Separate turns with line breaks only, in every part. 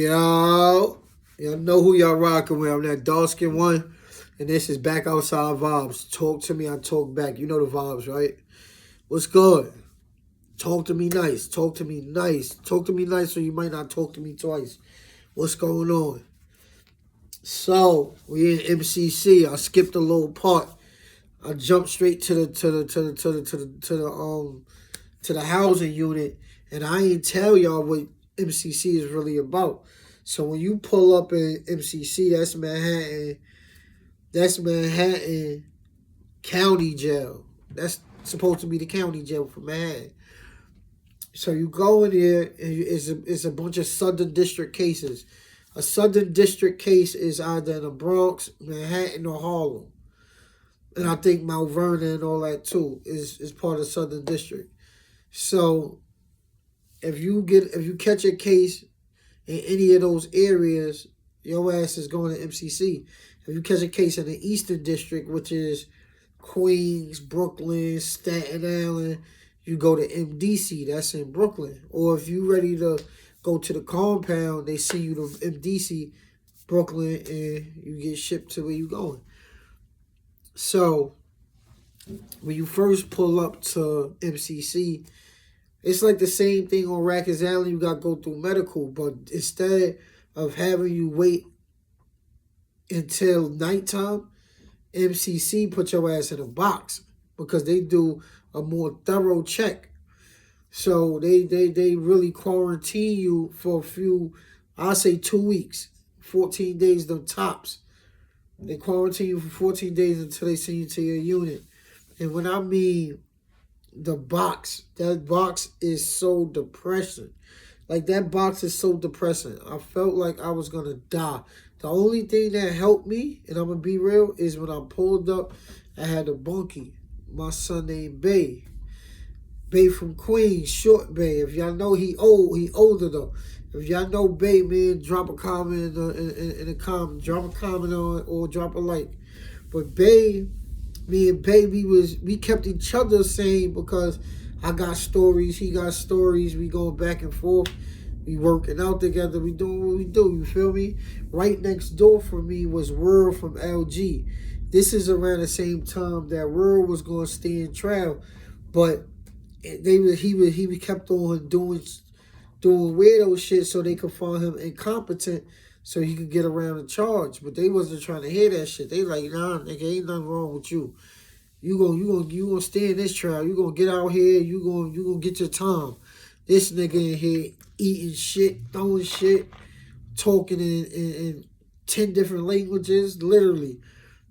Yo, y'all know who y'all rocking with. I'm that dark skin one, and this is Back Outside Vibes. Talk to me, I talk back. You know the vibes, right? What's good? Talk to me nice. Talk to me nice. Talk to me nice, so you might not talk to me twice. What's going on? So we in MCC. I skipped a little part. I jumped straight to the housing unit, and I ain't tell y'all what MCC is really about. So when you pull up in MCC, that's Manhattan. That's Manhattan County Jail. That's supposed to be the county jail for Manhattan. So you go in there, and it's a bunch of Southern District cases. A Southern District case is either in the Bronx, Manhattan, or Harlem. And I think Mount Vernon and all that too is part of Southern District. So if you catch a case in any of those areas, your ass is going to MCC. If you catch a case in the Eastern District, which is Queens, Brooklyn, Staten Island, you go to MDC. That's in Brooklyn. Or if you ready to go to the compound, they send you to MDC, Brooklyn, and you get shipped to where you going. So when you first pull up to MCC, it's like the same thing on Rikers Island. You got to go through medical, but instead of having you wait until nighttime, MCC put your ass in a box because they do a more thorough check. So they really quarantine you for a few, I'll say 2 weeks, 14 days, the tops. They quarantine you for 14 days until they send you to your unit. And when I mean the box, that box is so depressing. Like, that box is so depressing. I felt like I was going to die. The only thing that helped me, and I'm going to be real, is when I pulled up, I had a bunkie. My son named Bay. Bay from Queens, Short Bay. If y'all know, he older though. If y'all know Bay, man, drop a comment in the comment. Drop a comment on, or drop a like. But Bay, me and Bay, we kept each other sane because I got stories, he got stories. We going back and forth. We working out together. We doing what we do. You feel me? Right next door from me was World from LG. This is around the same time that World was going to stay in trial, but he kept on doing weirdo shit so they could find him incompetent so he could get around the charge. But they wasn't trying to hear that shit. They like, nah, nigga, ain't nothing wrong with you. You gonna stay in this trial. You gonna get out here. You gonna get your time. This nigga in here eating shit, throwing shit, talking in 10 different languages, literally.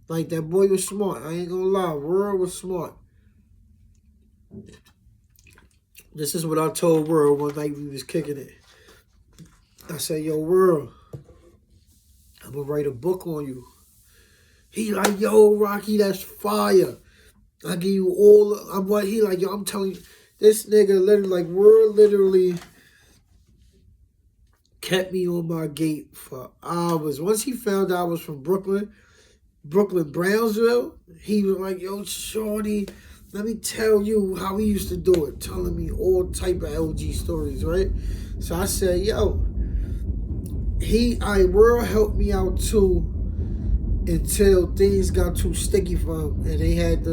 Like, that boy was smart. I ain't gonna lie. World was smart. This is what I told World one night we was kicking it. I said, yo, World, I'm gonna write a book on you. He like, yo, Rocky, that's fire. I give you all, he like, yo, I'm telling you, this nigga literally, like, World literally kept me on my gate for hours. Once he found out I was from Brooklyn, Brownsville, he was like, yo, shorty, let me tell you how he used to do it, telling me all type of LG stories, right? So I said, yo, World helped me out too until things got too sticky for him. And they had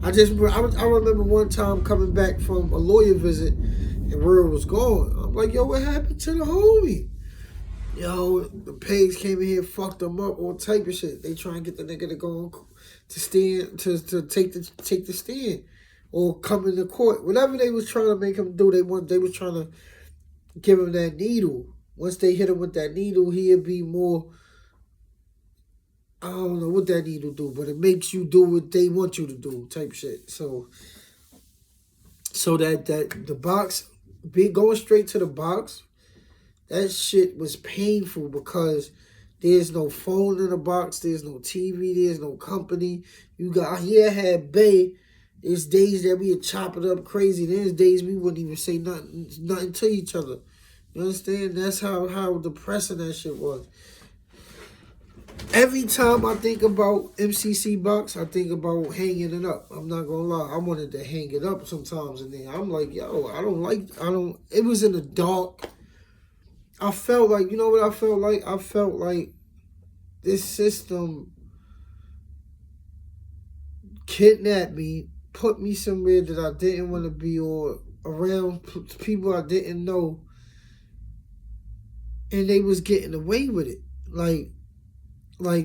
I remember one time coming back from a lawyer visit and World was gone. I'm like, yo, what happened to the homie? Yo, the pigs came in here, fucked him up, all type of shit. They try and get the nigga to go on, to stand, to take the stand, or come into court. Whatever they was trying to make him do, they was trying to give him that needle. Once they hit him with that needle, he'd be more, I don't know what that needle do, but it makes you do what they want you to do, type shit. So that the box, going straight to the box, that shit was painful because there's no phone in the box, there's no TV, there's no company. I had Bay. There's days that we would chop it up crazy. There's days we wouldn't even say nothing to each other. You understand? That's how depressing that shit was. Every time I think about MCC box, I think about hanging it up. I'm not gonna lie. I wanted to hang it up sometimes in there. I'm like, yo, it was in the dark. I felt like, you know what I felt like? I felt like this system kidnapped me, put me somewhere that I didn't want to be, or around people I didn't know, and they was getting away with it. Like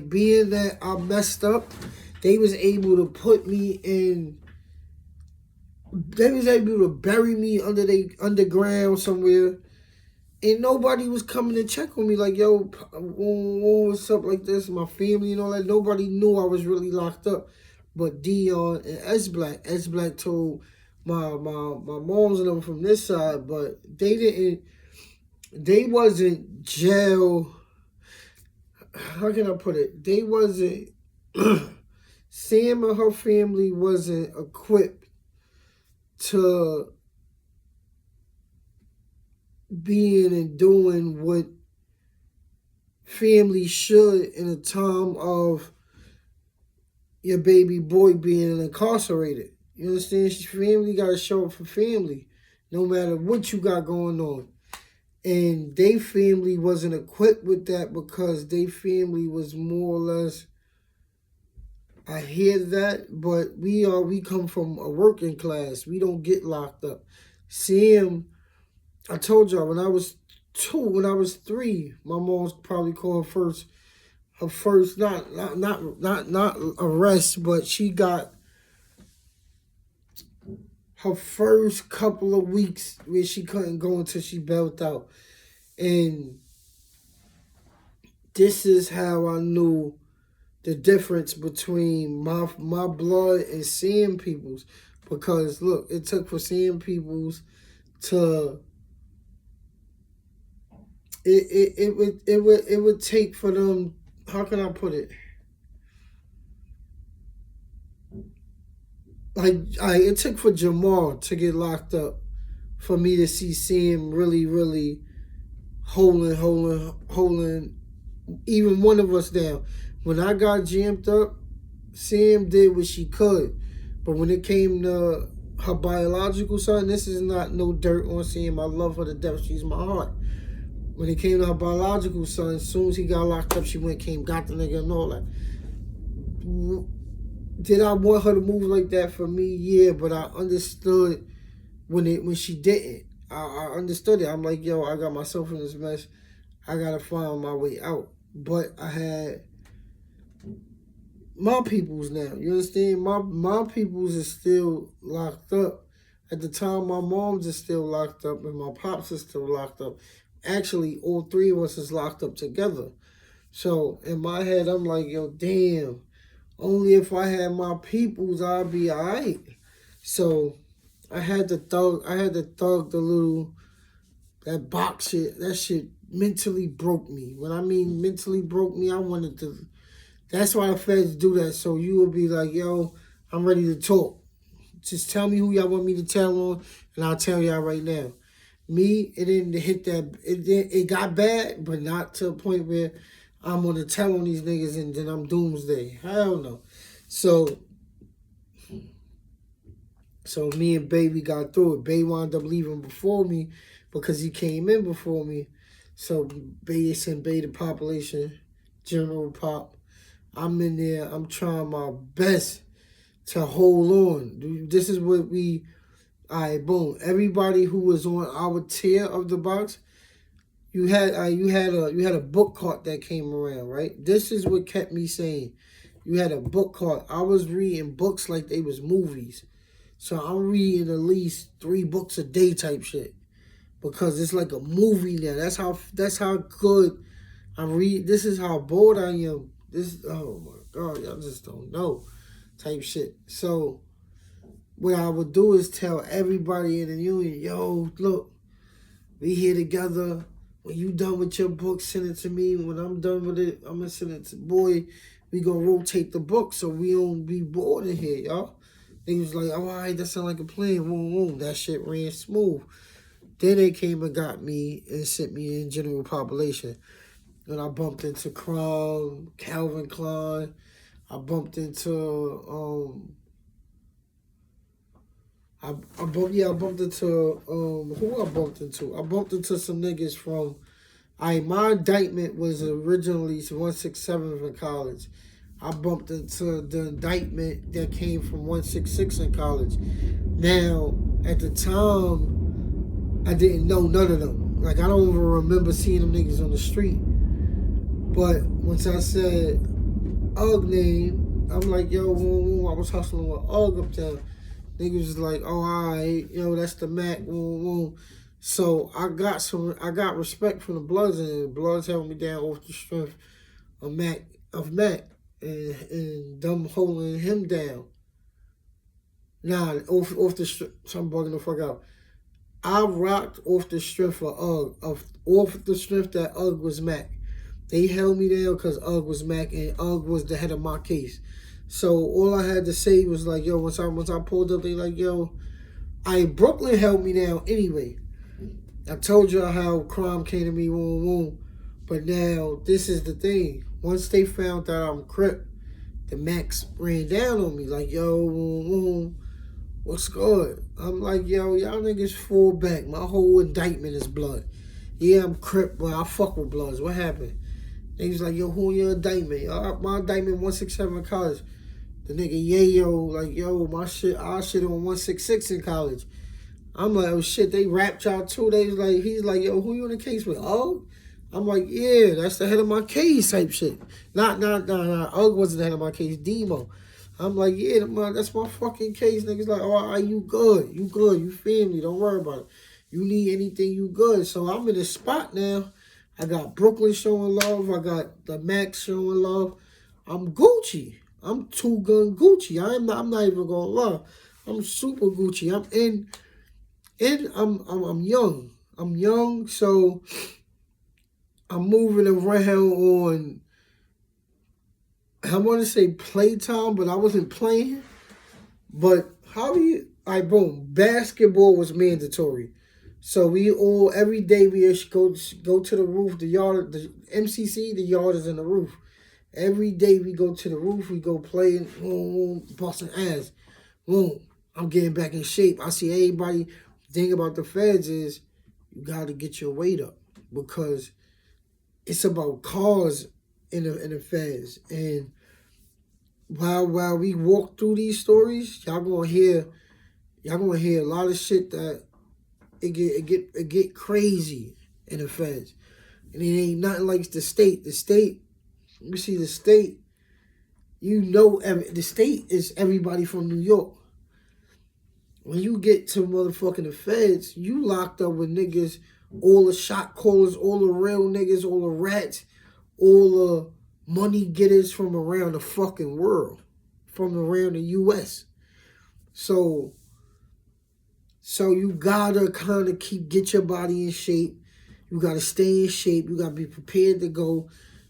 being that I messed up, they was able to put me in. They was able to bury me underground somewhere, and nobody was coming to check on me. Like, yo, what's up? Like this, my family and all that. Nobody knew I was really locked up, but Dion and S Black. S Black told my moms and them from this side, but they didn't. They wasn't jail. How can I put it? They wasn't. Sam and her family wasn't equipped to being and doing what family should in a time of your baby boy being incarcerated. You understand? Family got to show up for family, no matter what you got going on. And they family wasn't equipped with that because they family was more or less. I hear that, but we come from a working class. We don't get locked up. Sam, I told y'all when I was 3, my mom's probably called her first not arrest, but she got her first couple of weeks where she couldn't go until she bailed out. And this is how I knew the difference between my blood and Sam Peoples. Because look, it took for Sam Peoples to it would take for them, how can I put it? Like it took for Jamal to get locked up for me to see Sam really holding even one of us down. When I got jammed up, Sam did what she could. But when it came to her biological son, this is not no dirt on Sam. I love her to death. She's my heart. When it came to her biological son, as soon as he got locked up, she got the nigga and all that. Did I want her to move like that for me? Yeah, but I understood when she didn't. I understood it. I'm like, yo, I got myself in this mess. I gotta find my way out. But I had my peoples now. You understand? My peoples is still locked up. At the time, my mom's is still locked up and my pops is still locked up. Actually, all 3 of us is locked up together. So in my head, I'm like, yo, damn. Only if I had my peoples, I'd be alright. So I had to thug the little, that box shit. That shit mentally broke me. When I mean mentally broke me, I wanted to. That's why the feds do that. So you will be like, yo, I'm ready to talk. Just tell me who y'all want me to tell on, and I'll tell y'all right now. Me, it didn't hit that. It got bad, but not to a point where I'm gonna tell on these niggas and then I'm doomsday. Hell no. So me and Baby got through it. Bay wound up leaving before me because he came in before me. So Bay sent Bay the population, General Pop. I'm in there. I'm trying my best to hold on. This is what we. All right, boom. Everybody who was on our tier of the box, you had a book cart that came around, right? This is what kept me saying. You had a book cart. I was reading books like they was movies. So I'm reading at least 3 books a day type shit. Because it's like a movie now. That's how good I read. This is how bored I am. Oh my God, y'all just don't know type shit. So what I would do is tell everybody in the union, yo, look, we here together. When you done with your book, send it to me. When I'm done with it, I'm gonna send it to Boy. We gonna rotate the book so we don't be bored in here, y'all. They was like, oh, all right, that sound like a plan. Boom, boom. That shit ran smooth. Then they came and got me and sent me in general population. And I bumped into Crown, Calvin Klein. I bumped into I bumped into who I bumped into? I bumped into some niggas from My indictment was originally 167 in college. I bumped into the indictment that came from 166 in college. Now, at the time, I didn't know none of them. Like, I don't even remember seeing them niggas on the street. But once I said Ugg name, I'm like, yo, I was hustling with Ugg up there. Niggas was like, oh, all right, yo, that's the Mac. So I got respect from the Bloods, and the Bloods held me down off the strength of Mac, and them holding him down. Nah, off the strength, so I'm bugging the fuck out. I rocked off the strength of Ugg, off the strength that Ugg was Mac. They held me down because Ugg was Mac, and Ugg was the head of my case. So all I had to say was like, yo, once I pulled up, they like, yo, Brooklyn held me down anyway. I told you how crime came to me, but now this is the thing. Once they found that I'm Crip, the Max ran down on me like, yo, what's good? I'm like, yo, y'all niggas fall back. My whole indictment is blood. Yeah, I'm Crip, but I fuck with Bloods. What happened? Niggas like, yo, who in your indictment? My indictment 167 in college. The nigga Yayo, like, yo, our shit on 166 in college. I'm like, oh shit, they rapped y'all too. He's like, yo, who you in the case with? Ugg? I'm like, yeah, that's the head of my case type shit. Not. Ugg wasn't the head of my case, Demo. I'm like, yeah, that's my fucking case. Niggas like, oh, you good, you family, don't worry about it. You need anything, you good. So I'm in the spot now. I got Brooklyn showing love. I got the Max showing love. I'm Gucci. I'm two-gun Gucci. I'm not even gonna lie. I'm super Gucci. I'm young. I'm young, so I'm moving around on, I want to say playtime, but I wasn't playing. But boom, basketball was mandatory. So we all, every day we go to the roof, the yard, the MCC, the yard is in the roof. Every day we go to the roof, we go play, busting ass. I'm getting back in shape. I see everybody. The thing about the feds is you got to get your weight up because it's about cars in the feds. And while we walk through these stories, y'all gonna hear a lot of shit that it get crazy in the feds. And it ain't nothing like the state. The state, you see the state, the state is everybody from New York. When you get to motherfucking the feds, you locked up with niggas, all the shot callers, all the real niggas, all the rats, all the money getters from around the fucking world, from around the U.S. So you gotta kind of get your body in shape. You gotta stay in shape. You gotta be prepared to go.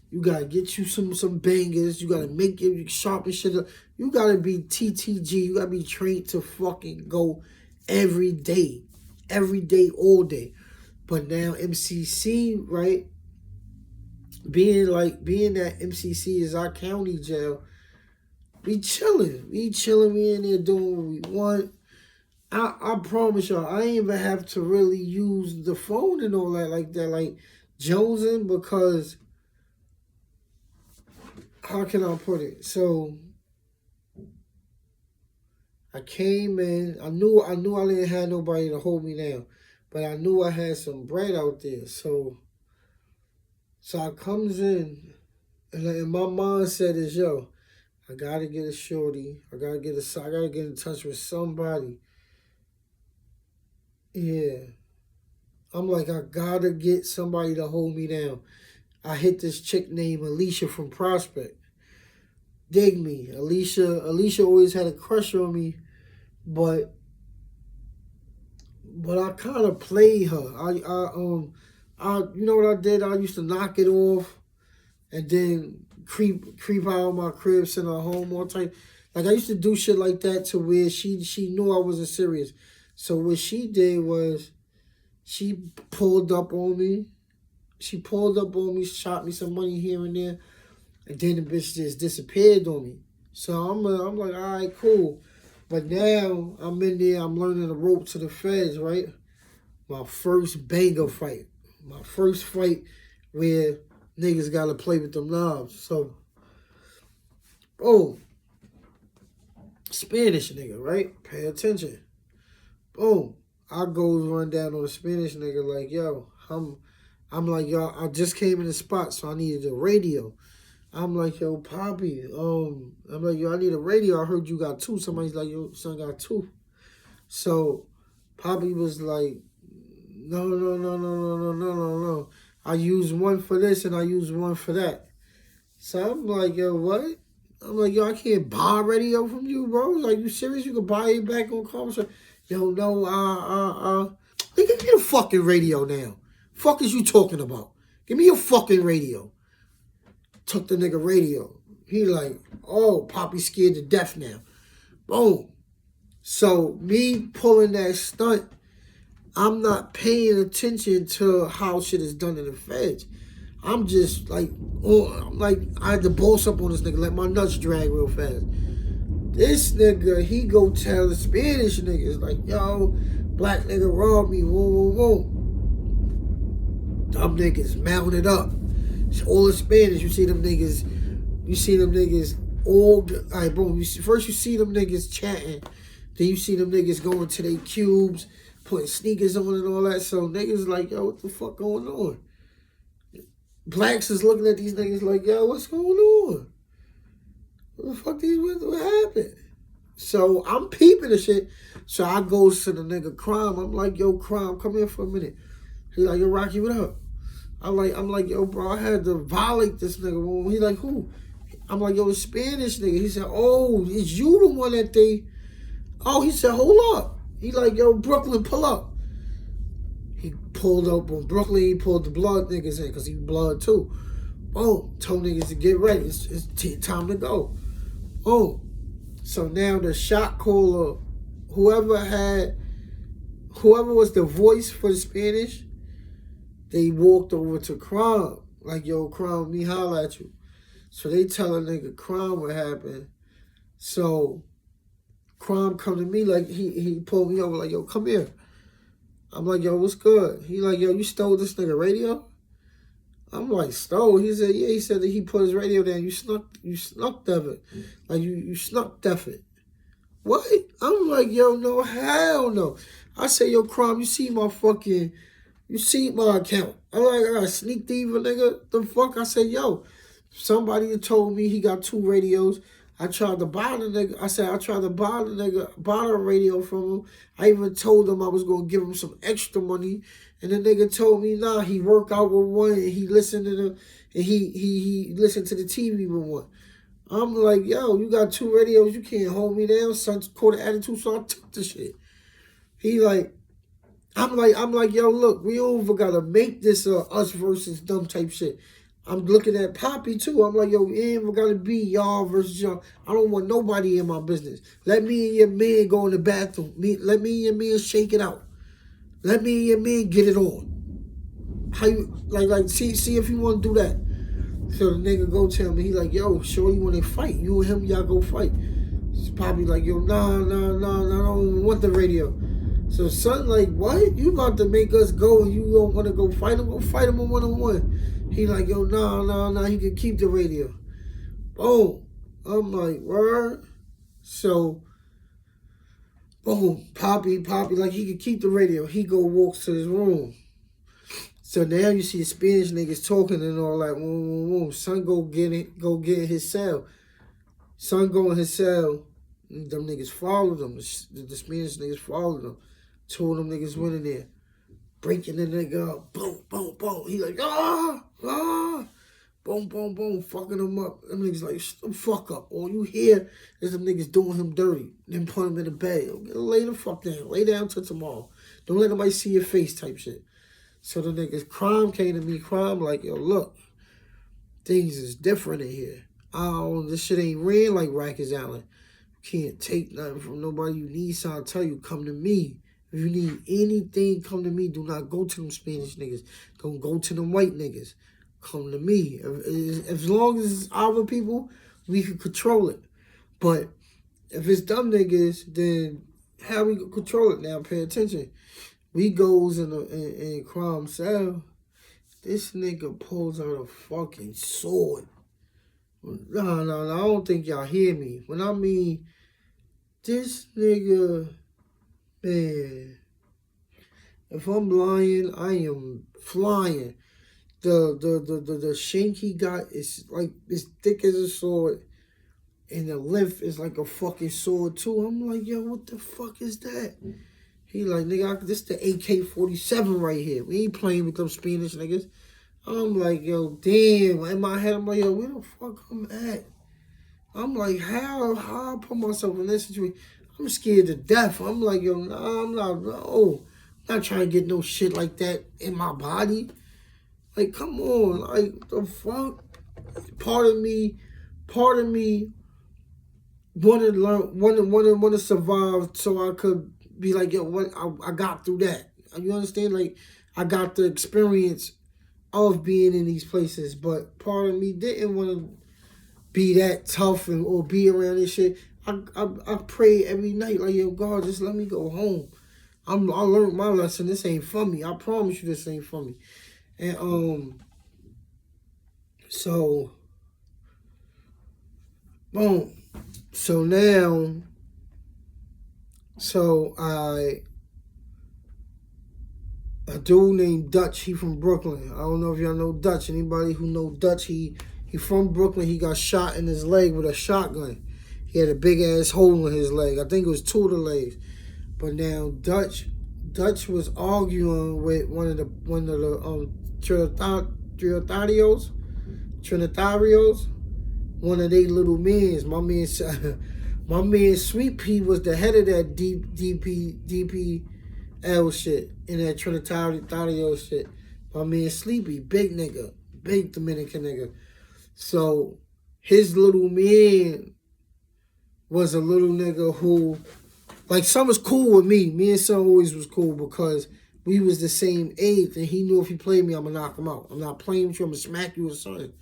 You gotta get you some bangers. You gotta make it sharpen shit up. You gotta be TTG. You gotta be trained to fucking go every day, all day. But now MCC, right? Being that MCC is our county jail, we chilling. We in there doing what we want. I promise y'all, I ain't even have to really use the phone and all that like jonesing, because how can I put it? So I came in, I knew I didn't have nobody to hold me down, but I knew I had some bread out there. So I comes in, and my mindset is, yo, I gotta get a shorty. I gotta get in touch with somebody. Yeah. I'm like, I gotta get somebody to hold me down. I hit this chick named Alicia from Prospect. Dig me. Alicia always had a crush on me, but I kind of played her. You know what I did? I used to knock it off and then creep out of my crib, send her home all time. Like, I used to do shit like that to where she knew I wasn't serious. So what she did was she pulled up on me. Shot me some money here and there, and then the bitch just disappeared on me. So I'm like, all right, cool. But now I'm in there, I'm learning the rope to the feds, right? My first banger fight. My first fight, where niggas gotta play with them knobs. So, boom, Spanish nigga, right? Pay attention. Boom, I goes run down on the Spanish nigga like, yo, I'm like, yo, I just came in the spot, so I needed a radio. I'm like, yo, Poppy, I'm like, yo, I need a radio. I heard you got two. Somebody's like, yo, son got two. So Poppy was like, no. I use one for this and I use one for that. So I'm like, yo, what? I'm like, yo, I can't buy a radio from you, bro. Like, you serious? You can buy it back on commerce? Yo, no, Give me the fucking radio now. Fuck is you talking about? Give me your fucking radio. Took the nigga radio. He like, oh, Poppy scared to death now. Boom. So me pulling that stunt, I'm not paying attention to how shit is done in the feds. I'm just like, I had to boss up on this nigga, let my nuts drag real fast. This nigga, he go tell the Spanish niggas like, yo, black nigga robbed me, whoa. Dumb niggas mounted up. It's all the Spanish, you see them niggas all right, boom. First you see them niggas chatting, then you see them niggas going to their cubes, putting sneakers on and all that. So niggas like, yo, what the fuck going on? Blacks is looking at these niggas like, yo, what's going on? What the fuck what happened? So I'm peeping the shit. So I goes to the nigga Crime. I'm like, yo, Crime, come here for a minute. He like, yo, Rocky, what up? I'm like, yo, bro, I had to violate this nigga. He like, who? I'm like, yo, the Spanish nigga. He said, oh, is you the one that they... Oh, he said, hold up. He like, yo, Brooklyn, pull up. He pulled up on Brooklyn. He pulled the blood niggas in because he blood too. Boom. Told niggas to get ready. It's time to go. Boom. So now the shot caller, whoever was the voice for the Spanish, they walked over to Crime. Like, yo, Crime, me holla at you. So they tell a nigga Crime what happened. So Crime come to me like, he pulled me over like, yo, come here. I'm like, yo, what's good? He like, yo, you stole this nigga radio? I'm like, stole? He said, yeah. He said that he put his radio down. You snuck deaf it. Like, you snuck deaf it. What? I'm like, yo, no, hell no. I say, yo, Crime, you see my account. I'm like, I got a sneak thief, nigga. The fuck? I said, yo, somebody told me he got two radios. I tried to buy the nigga. I said, I tried to buy the radio from him. I even told him I was going to give him some extra money. And the nigga told me, nah, he worked out with one and he listened to he listened to the TV with one. I'm like, yo, you got two radios. You can't hold me down. Son caught an attitude, so I took the shit. He like, I'm like, yo, look, we don't even got to make this us versus them type shit. I'm looking at Poppy, too. I'm like, yo, it ain't even got to be y'all versus y'all. I don't want nobody in my business. Let me and your man go in the bathroom. Let me and your man shake it out. Let me and your man get it on. How you, see if you want to do that. So the nigga go tell me, he like, yo, sure you want to fight. You and him, y'all go fight. It's Poppy like, yo, nah, I don't want the radio. So son like, what? You about to make us go and you don't want to go fight him? Go fight him on one-on-one. He like, yo, nah, he can keep the radio. Boom. I'm like, word? So, boom, Poppy, like he can keep the radio. He walks to his room. So now you see the Spanish niggas talking and all that. Son go get in his cell. Son go in his cell. Them niggas followed him. The Spanish niggas followed him. Two of them niggas went in there. Breaking the nigga up. Boom. He like, boom, fucking him up. Them niggas like, shut the fuck up. All you hear is them niggas doing him dirty. Then put him in the bed. Lay the fuck down. Lay down till tomorrow. Don't let nobody see your face type shit. So the niggas, Crime came to me. Crime like, yo, look, things is different in here. This shit ain't real like Rikers Island. You can't take nothing from nobody. You need something, I tell you, come to me. If you need anything, come to me. Do not go to them Spanish niggas. Don't go to them white niggas. Come to me. As long as it's our people, we can control it. But if it's dumb niggas, then how we can control it now? Pay attention. We goes in Crime cell. This nigga pulls out a fucking sword. No, I don't think y'all hear me. When I mean, this nigga, man, if I'm lying, I am flying. The shank he got is like as thick as a sword, and the length is like a fucking sword too. I'm like, yo, what the fuck is that? He like, nigga, this the AK-47 right here. We ain't playing with them Spanish niggas. I'm like, yo, damn. In my head, I'm like, yo, where the fuck I'm at? I'm like, how I put myself in this situation? I'm scared to death. I'm like, yo, nah, I'm not trying to get no shit like that in my body. Like, come on, like, the fuck? Part of me want to survive so I could be like, yo, what? I got through that. You understand? Like, I got the experience of being in these places, but part of me didn't want to be that tough or be around this shit. I pray every night, like, yo, God, just let me go home. I learned my lesson. This ain't for me. I promise you, this ain't for me. And so boom. So now, a dude named Dutch, he from Brooklyn. I don't know if y'all know Dutch. Anybody who know Dutch, he from Brooklyn. He got shot in his leg with a shotgun. He had a big ass hole in his leg. I think it was two of the legs. But now Dutch was arguing with one of the Trinitarios, one of they little mans. My man Sweet Pea was the head of that DPL shit in that Trinitario shit. My man Sleepy, big nigga, big Dominican nigga. So his little man was a little nigga who, like, son was cool with me. Me and son always was cool because we was the same age, and he knew if he played me, I'm gonna knock him out. I'm not playing with you, I'm gonna smack you or something.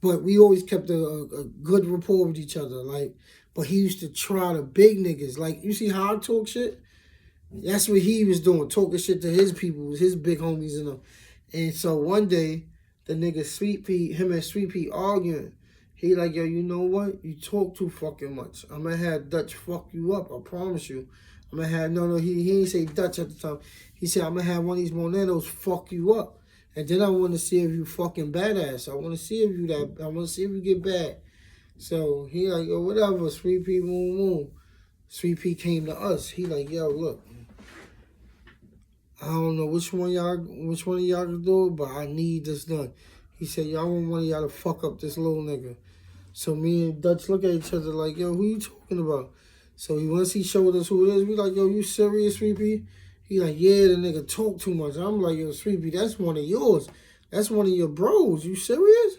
But we always kept a good rapport with each other. Like, but he used to try the big niggas. Like, you see how I talk shit? That's what he was doing, talking shit to his people, his big homies and them. And so one day, the nigga Sweet Pea, him and Sweet Pea arguing. He like, yo, you know what? You talk too fucking much. I'm gonna have Dutch fuck you up, I promise you. I'm gonna have, he didn't say Dutch at the time. He said, I'm gonna have one of these Monetos fuck you up. And then I want to see if you fucking badass. I want to see if you get bad. So he like, yo, whatever, Sweet Pea, boom, boom. Sweet Pea came to us. He like, yo, look, I don't know which one of y'all can do it, but I need this done. He said, y'all want one of y'all to fuck up this little nigga. So me and Dutch look at each other like, yo, who you talking about? So once he showed us who it is, we like, yo, you serious, Sweet Pea? He like, yeah, the nigga talk too much. I'm like, yo, Sweet Pea, that's one of yours. That's one of your bros. You serious?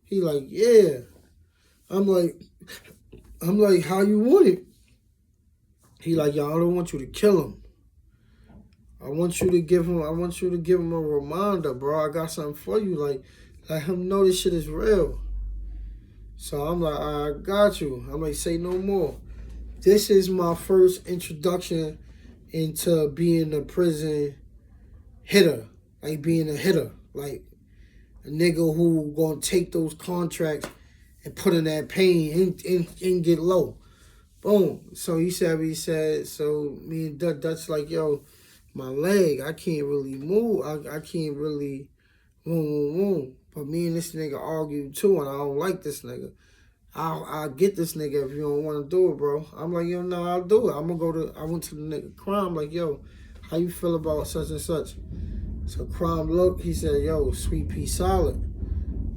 He like, yeah. I'm like, how you want it? He like, yo, I don't want you to kill him. I want you to give him a reminder, bro. I got something for you. Like, let him know this shit is real. So I'm like, I got you. I'm like, say no more. This is my first introduction into being a prison hitter. Like, being a hitter. Like, a nigga who gonna take those contracts and put in that pain and get low. Boom. So he said, so me and Dutch like, yo, my leg, I can't really move. I can't really move. But me and this nigga argued too, and I don't like this nigga. I'll get this nigga if you don't want to do it, bro. I'm like, yo, no, I'll do it. I went to the nigga Crime, like, yo, how you feel about such and such? So Crime looked, he said, yo, Sweet Pea solid.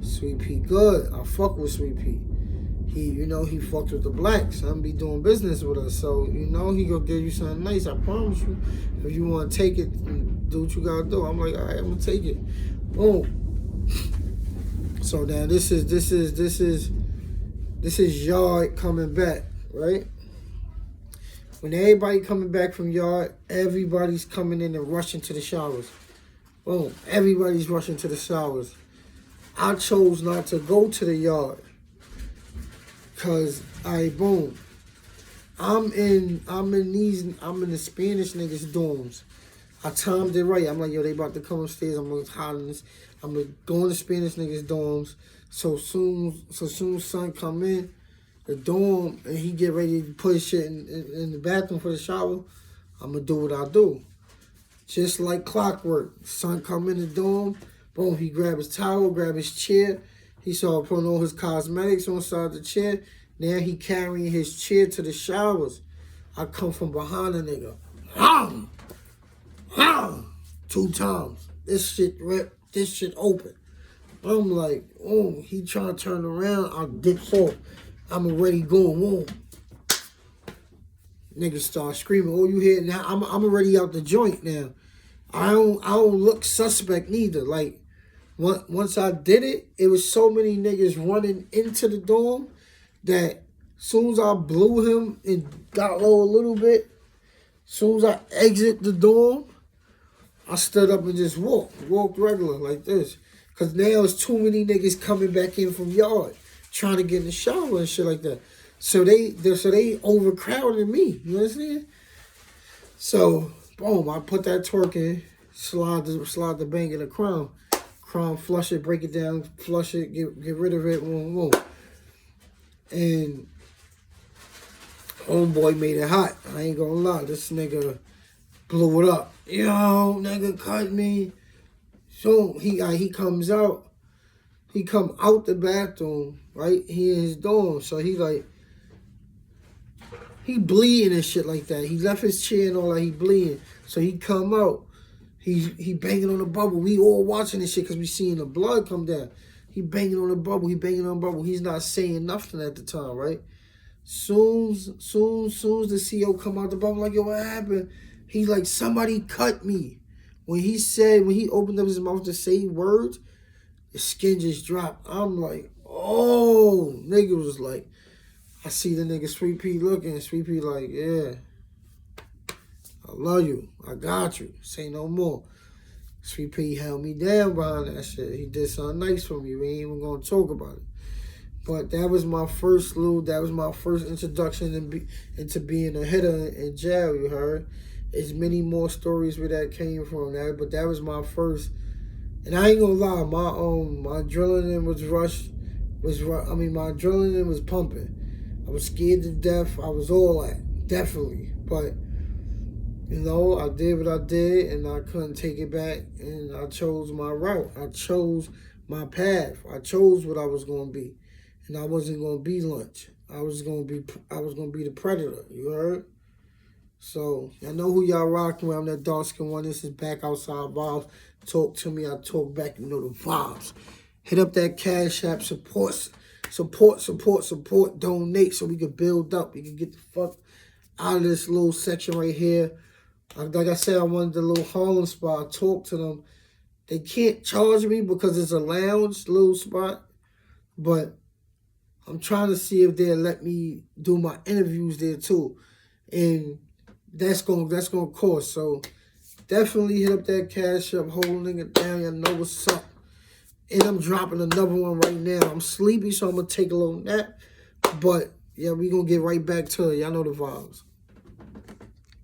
Sweet Pea good. I fuck with Sweet Pea. He fucked with the blacks. I'm be doing business with us. So, he gonna give you something nice. I promise you. If you want to take it, do what you gotta do. I'm like, all right, I'm gonna take it. Boom. So now this is Yard coming back, right? When everybody coming back from Yard, everybody's coming in and rushing to the showers. Boom. Everybody's rushing to the showers. I chose not to go to the Yard. Cause boom. I'm in the Spanish niggas' dorms. I timed it right. I'm like, yo, they about to come upstairs. I'm I'm gonna go in the Spanish niggas' dorms. So soon son come in the dorm and he get ready to put his shit in the bathroom for the shower, I'm gonna do what I do. Just like clockwork. Son come in the dorm, boom, he grab his towel, grab his chair. He started putting all his cosmetics on side the chair. Now he carrying his chair to the showers. I come from behind a nigga. 2 times. This shit ripped. This shit open. I'm like, oh, he trying to turn around. I dips off. I'm already going on. Niggas start screaming. Oh, you hear now? I'm already out the joint now. I don't look suspect neither. Like once I did it, it was so many niggas running into the dorm that soon as I blew him and got low a little bit, soon as I exit the dorm, I stood up and just walked regular like this. Cause now it's too many niggas coming back in from yard, trying to get in the shower and shit like that. So they overcrowded me. You understand? So boom, I put that twerk in, slide the bang in the crown, flush it, break it down, flush it, get rid of it, boom. And homeboy made it hot. I ain't gonna lie, this nigga blew it up. Yo, nigga cut me. So he comes out. He come out the bathroom, right? He in his dorm. So he bleeding and shit like that. He left his chair and all that. He bleeding. So he come out. He banging on the bubble. We all watching this shit because we seeing the blood come down. He banging on the bubble. He's not saying nothing at the time, right? Soon as the CO come out the bubble, like, yo, what happened? He's like, somebody cut me. When he opened up his mouth to say words, the skin just dropped. I'm like, oh, nigga was like, I see the nigga Sweet P looking. Sweet P like, yeah, I love you. I got you. Say no more. Sweet P held me down behind that shit. He did something nice for me. We ain't even gonna talk about it. But that was my first introduction into being a hitter in jail, you heard? There's many more stories where that came from, but that was my first. And I ain't gonna lie, my adrenaline my adrenaline was pumping. I was scared to death. I was all that, definitely. But, you know, I did what I did, and I couldn't take it back, and I chose my route. I chose my path. I chose what I was gonna be. And I wasn't gonna be lunch. I was gonna be the predator, you heard? So, I know who y'all rocking with. I'm that dark-skinned one. This is Back Outside Vibes. Talk to me, I talk back. You know the vibes. Hit up that Cash App. Support. Donate so we can build up. We can get the fuck out of this little section right here. Like I said, I wanted the little Harlem spot. I talked to them. They can't charge me because it's a lounge little spot. But I'm trying to see if they'll let me do my interviews there too. And that's gonna cost. So definitely hit up that Cash App, holding it down. Y'all know what's up. And I'm dropping another one right now. I'm sleepy, so I'm gonna take a little nap. But yeah, we gonna get right back to it. Y'all know the vibes.